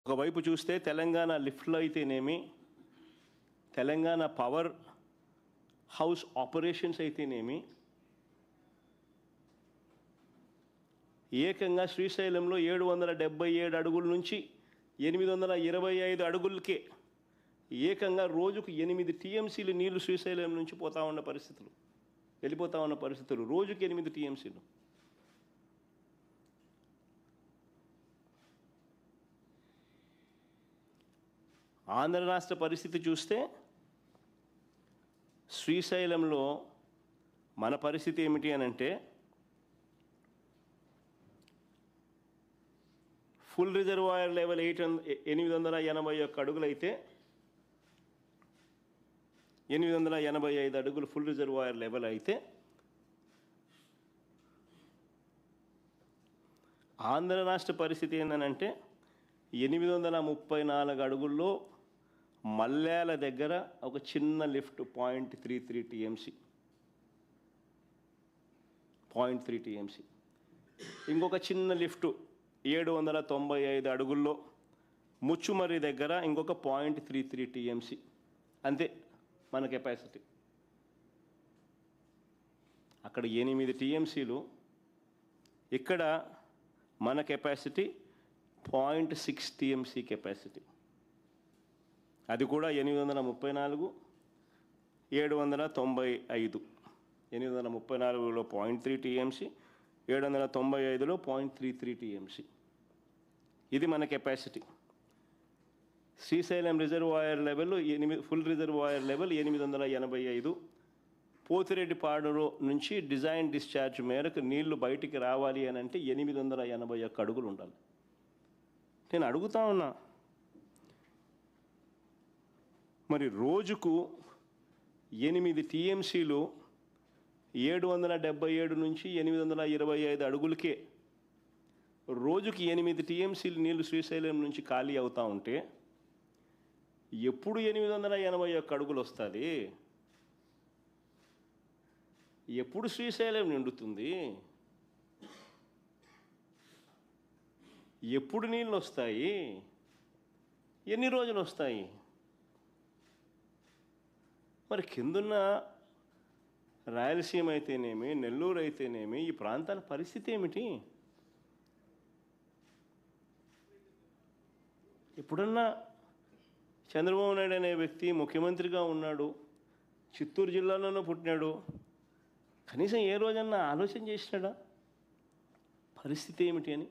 ఒకవైపు చూస్తే తెలంగాణ లిఫ్ట్లో అయితేనేమి, తెలంగాణ పవర్ హౌస్ ఆపరేషన్స్ అయితేనేమి, ఏకంగా శ్రీశైలంలో 777 అడుగుల నుంచి 825 అడుగులకే ఏకంగా రోజుకు 8 టీఎంసీలు నీళ్లు శ్రీశైలం నుంచి వెళ్ళిపోతా ఉన్న పరిస్థితులు రోజుకి 8 టీఎంసీలు. ఆంధ్ర రాష్ట్ర పరిస్థితి చూస్తే శ్రీశైలంలో మన పరిస్థితి ఏమిటి అని అంటే, ఫుల్ రిజర్వాయర్ లెవెల్ 881 అడుగులైతే 885 అడుగులు ఫుల్ రిజర్వాయర్ లెవెల్ అయితే, ఆంధ్ర రాష్ట్ర పరిస్థితి ఏంటంటే 834 అడుగుల్లో మల్యాల దగ్గర ఒక చిన్న లిఫ్ట్ 0.33 టీఎంసీ, 0.3 టీఎంసీ. ఇంకొక చిన్న లిఫ్ట్ 795 అడుగుల్లో ముచ్చుమర్రి దగ్గర ఇంకొక 0.33 టీఎంసీ. అంతే మన కెపాసిటీ. అక్కడ 8 టీఎంసీలు, ఇక్కడ మన కెపాసిటీ 0.6 టీఎంసీ కెపాసిటీ. అది కూడా 834, 795. 834లో 0.3 టీఎంసీ, 795లో 0.33 టీఎంసీ. ఇది మన capacity. Srisailam reservoir level full reservoir level 885. పోతిరెడ్డిపాడులో నుంచి డిజైన్ డిశ్చార్జ్ మేరకు నీళ్లు బయటికి రావాలి అని అంటే 881 అడుగులు ఉండాలి. నేను అడుగుతా ఉన్నా, మరి రోజుకు 8 టీఎంసీలు 777 నుంచి 825 అడుగులకే రోజుకి 8 టీఎంసీలు నీళ్లు శ్రీశైలం నుంచి ఖాళీ అవుతూ ఉంటే ఎప్పుడు 881 అడుగులు వస్తుంది? ఎప్పుడు శ్రీశైలం నిండుతుంది? ఎప్పుడు నీళ్ళు వస్తాయి? ఎన్ని రోజులు వస్తాయి? మరి కిందున్న రాయలసీమ అయితేనేమి, నెల్లూరు అయితేనేమి, ఈ ప్రాంతాల పరిస్థితి ఏమిటి? ఎప్పుడన్నా చంద్రబాబు నాయుడు అనే వ్యక్తి ముఖ్యమంత్రిగా ఉన్నాడు, చిత్తూరు జిల్లాలోనూ పుట్టినాడు, కనీసం ఏ రోజన్నా ఆలోచన చేసినాడా పరిస్థితి ఏమిటి అని?